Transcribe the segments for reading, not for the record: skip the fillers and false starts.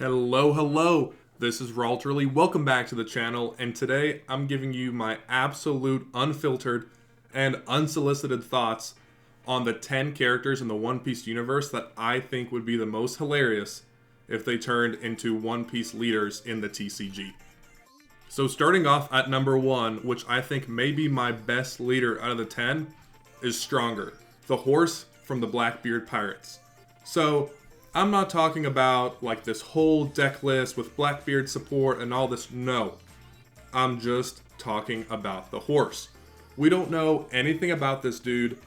Hello, hello. This is Ralterly. Welcome back to the channel, and today I'm giving you my absolute unfiltered and unsolicited thoughts on the 10 characters in the One Piece universe that I think would be the most hilarious if they turned into One Piece leaders in the TCG. So starting off at number 1, which I think may be my best leader out of the 10, is Stronger, the horse from the Blackbeard Pirates. So I'm not talking about like this whole deck list with Blackbeard support and all this. No, I'm just talking about the horse. We don't know anything about this dude.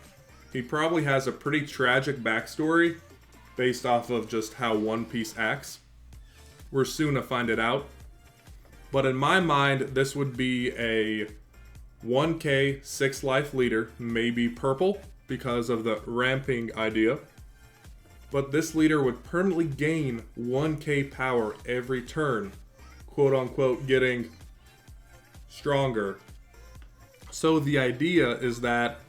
He probably has a pretty tragic backstory based off of just how One Piece acts. We're soon to find it out. But in my mind, this would be a 1k 6 life leader, maybe purple because of the ramping idea. But this leader would permanently gain 1k power every turn, quote unquote, getting stronger. So the idea is that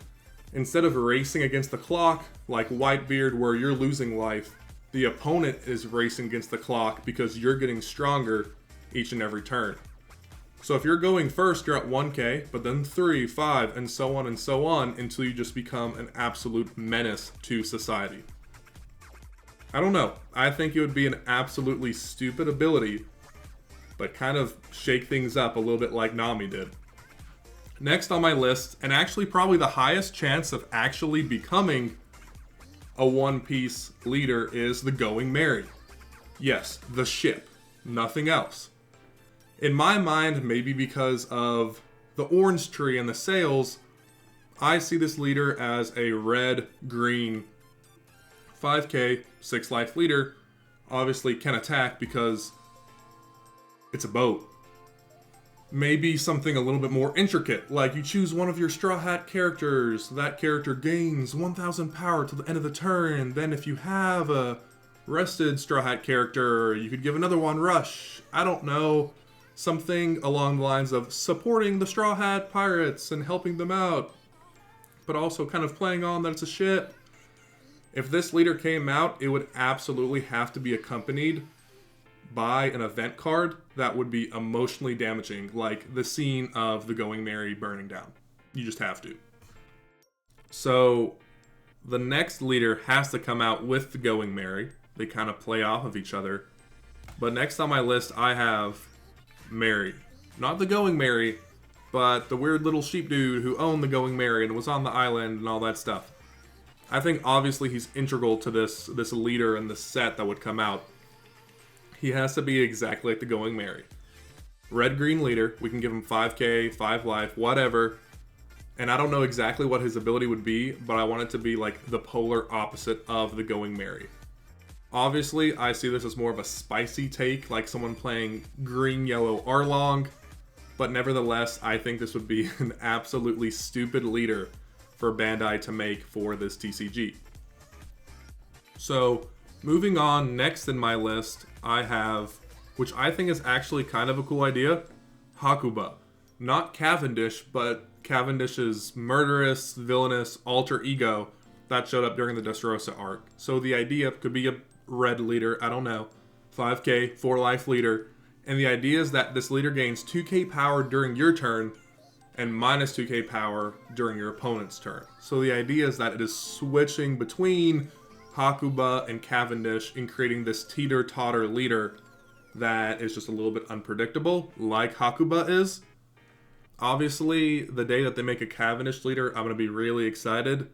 instead of racing against the clock, like Whitebeard where you're losing life, the opponent is racing against the clock because you're getting stronger each and every turn. So if you're going first, you're at 1k, but then 3, 5, and so on until you just become an absolute menace to society. I don't know. I think it would be an absolutely stupid ability, but kind of shake things up a little bit like Nami did. Next on my list, and actually probably the highest chance of actually becoming a One Piece leader, is the Going Merry. Yes, the ship, nothing else. In my mind, maybe because of the orange tree and the sails, I see this leader as a red-green 5k 6 life leader. Obviously can attack because it's a boat. Maybe something a little bit more intricate, like you choose one of your Straw Hat characters. That character gains 1000 power till the end of the turn. Then if you have a rested Straw Hat character, you could give another one rush. I don't know. Something along the lines of supporting the Straw Hat Pirates and helping them out, but also kind of playing on that it's a ship. If this leader came out, it would absolutely have to be accompanied by an event card that would be emotionally damaging, like the scene of the Going Merry burning down. You just have to. So the next leader has to come out with the Going Merry. They kind of play off of each other. But next on my list, I have Merry. Not the Going Merry, but the weird little sheep dude who owned the Going Merry and was on the island and all that stuff. I think obviously he's integral to this leader and the set that would come out. He has to be exactly like the Going Merry. Red-green leader, we can give him 5k, 5 life, whatever. And I don't know exactly what his ability would be, but I want it to be like the polar opposite of the Going Merry. Obviously, I see this as more of a spicy take, like someone playing green-yellow Arlong. But nevertheless, I think this would be an absolutely stupid leader for Bandai to make for this TCG. So, moving on, next in my list, I have, which I think is actually kind of a cool idea, Hakuba. Not Cavendish, but Cavendish's murderous, villainous alter ego that showed up during the Dressrosa arc. So the idea could be a red leader, I don't know, 5k, 4 life leader, and the idea is that this leader gains 2k power during your turn, and minus 2k power during your opponent's turn. So the idea is that it is switching between Hakuba and Cavendish and creating this teeter-totter leader that is just a little bit unpredictable, like Hakuba is. Obviously, the day that they make a Cavendish leader, I'm going to be really excited.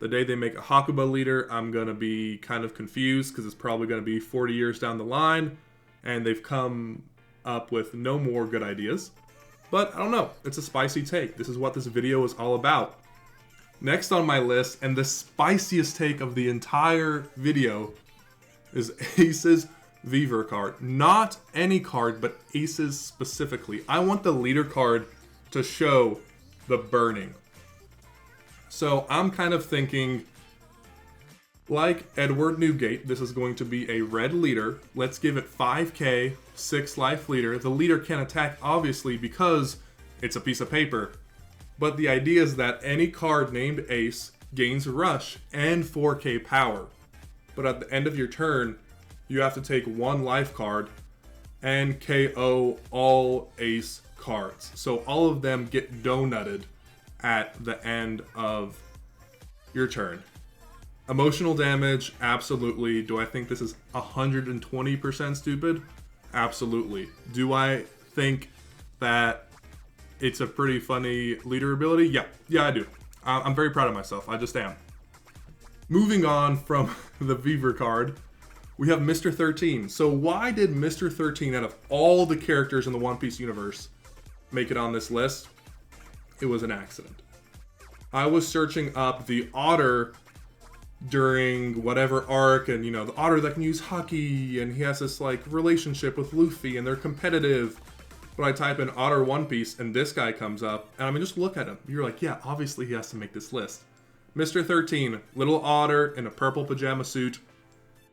The day they make a Hakuba leader, I'm going to be kind of confused because it's probably going to be 40 years down the line, and they've come up with no more good ideas. But I don't know, it's a spicy take. This is what this video is all about. Next on my list, and the spiciest take of the entire video, is Ace's Weaver card. Not any card, but Ace's specifically. I want the leader card to show the burning. So I'm kind of thinking, like Edward Newgate, this is going to be a red leader. Let's give it 5k, 6 life leader. The leader can attack, obviously, because it's a piece of paper. But the idea is that any card named Ace gains Rush and 4k power. But at the end of your turn, you have to take 1 life card and KO all ace cards. So all of them get donutted at the end of your turn. Emotional damage, absolutely. Do I think this is 120% stupid? Absolutely. Do I think that it's a pretty funny leader ability? Yeah, I do. I'm very proud of myself. I just am. Moving on from the Beaver card, we have Mr. 13. So why did Mr. 13, out of all the characters in the One Piece universe, make it on this list? It was an accident. I was searching up the otter during whatever arc, and the otter that can use haki, and he has this like relationship with Luffy, and they're competitive. But I type in otter One Piece, and this guy comes up, and I mean, just look at him. You're like, yeah, obviously he has to make this list. Mr. 13, little otter in a purple pajama suit.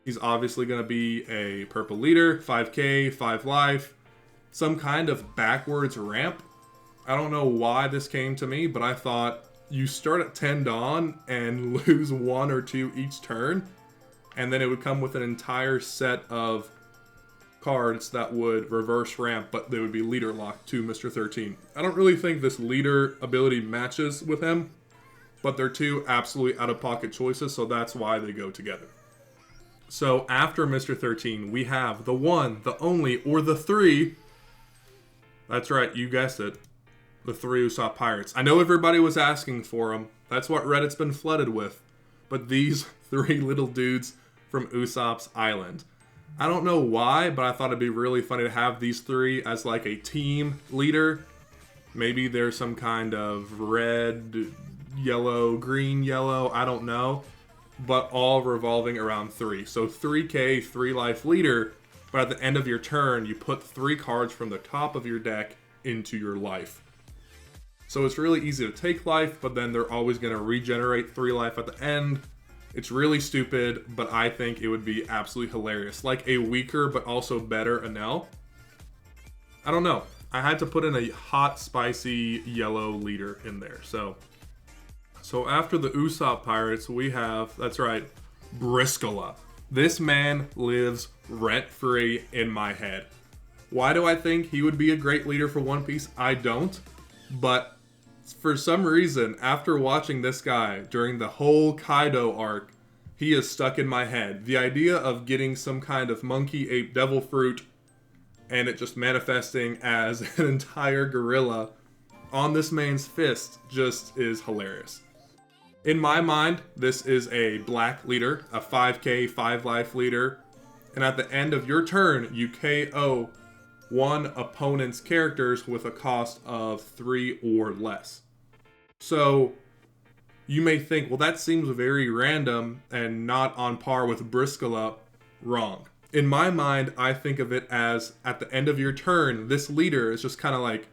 He's obviously going to be a purple leader, 5k, 5 life, some kind of backwards ramp. I don't know why this came to me, but I thought you start at 10 Dawn and lose 1 or 2 each turn, and then it would come with an entire set of cards that would reverse ramp, but they would be leader locked to Mr. 13. I don't really think this leader ability matches with him, but they're 2 absolutely out-of-pocket choices, so that's why they go together. So after Mr. 13, we have the 1, the only, or the 3. That's right, you guessed it. The 3 Usopp Pirates. I know everybody was asking for them. That's what Reddit's been flooded with. But these 3 little dudes from Usopp's Island. I don't know why, but I thought it'd be really funny to have these 3 as like a team leader. Maybe there's some kind of red, yellow, green, yellow, I don't know. But all revolving around 3. So 3k, 3 life leader, but at the end of your turn, you put 3 cards from the top of your deck into your life. So it's really easy to take life, but then they're always going to regenerate 3 life at the end. It's really stupid, but I think it would be absolutely hilarious. Like a weaker, but also better Enel. I don't know. I had to put in a hot, spicy, yellow leader in there. So after the Usopp Pirates, we have, that's right, Briscola. This man lives rent-free in my head. Why do I think he would be a great leader for One Piece? I don't. But for some reason, after watching this guy during the whole Kaido arc, he is stuck in my head. The idea of getting some kind of monkey ape devil fruit and it just manifesting as an entire gorilla on this man's fist just is hilarious. In my mind, this is a black leader, a 5k, 5 life leader, and at the end of your turn, you KO 1 opponent's characters with a cost of 3 or less. So you may think, well, that seems very random and not on par with Briscola. Wrong. In my mind, I think of it as at the end of your turn, this leader is just kind of like,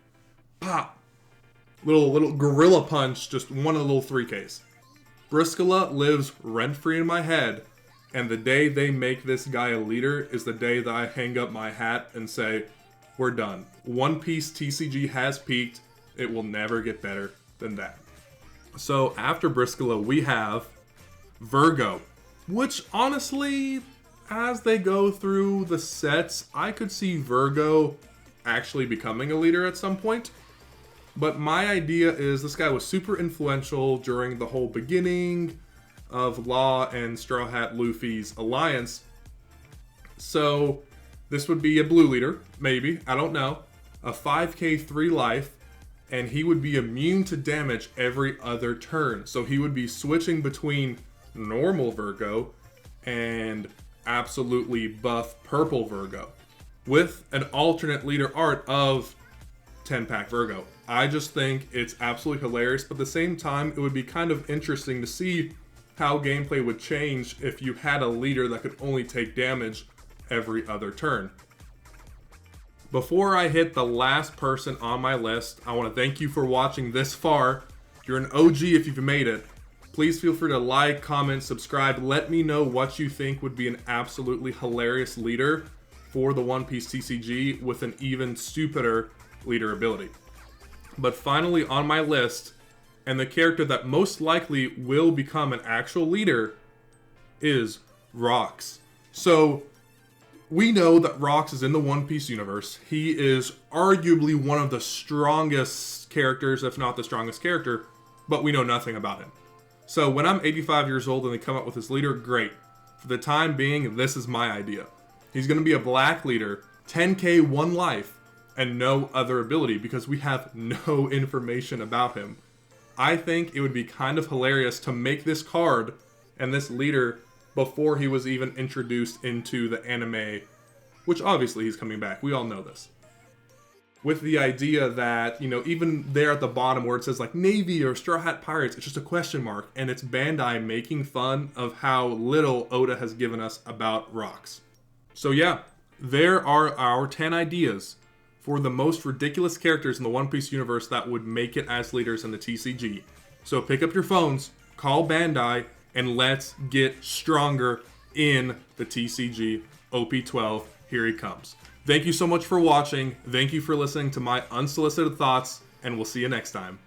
pop, little gorilla punch, just one of the little 3Ks. Briscola lives rent-free in my head, and the day they make this guy a leader is the day that I hang up my hat and say, we're done. One Piece TCG has peaked. It will never get better than that. So after Briscola, we have Virgo, which honestly, as they go through the sets, I could see Virgo actually becoming a leader at some point. But my idea is this guy was super influential during the whole beginning of Law and Straw Hat Luffy's alliance. So this would be a blue leader, maybe, I don't know. A 5k 3 life, and he would be immune to damage every other turn. So he would be switching between normal Virgo and absolutely buff purple Virgo with an alternate leader art of 10-pack Virgo. I just think it's absolutely hilarious, but at the same time, it would be kind of interesting to see how gameplay would change if you had a leader that could only take damage every other turn. Before I hit the last person on my list, I want to thank you for watching this far. You're an OG if you've made it. Please feel free to like, comment, subscribe. Let me know what you think would be an absolutely hilarious leader for the One Piece TCG with an even stupider leader ability. But finally on my list, and the character that most likely will become an actual leader, is Rocks. So we know that Rox is in the One Piece universe. He is arguably one of the strongest characters, if not the strongest character, but we know nothing about him. So when I'm 85 years old and they come up with this leader, great. For the time being, this is my idea. He's going to be a black leader, 10k, 1 life, and no other ability because we have no information about him. I think it would be kind of hilarious to make this card and this leader before he was even introduced into the anime, which obviously he's coming back. We all know this. With the idea that, even there at the bottom where it says like Navy or Straw Hat Pirates, it's just a question mark, and it's Bandai making fun of how little Oda has given us about Rox. So yeah, there are our 10 ideas for the most ridiculous characters in the One Piece universe that would make it as leaders in the TCG. So pick up your phones, call Bandai, and let's get stronger in the TCG. OP12, here he comes. Thank you so much for watching. Thank you for listening to my unsolicited thoughts, and we'll see you next time.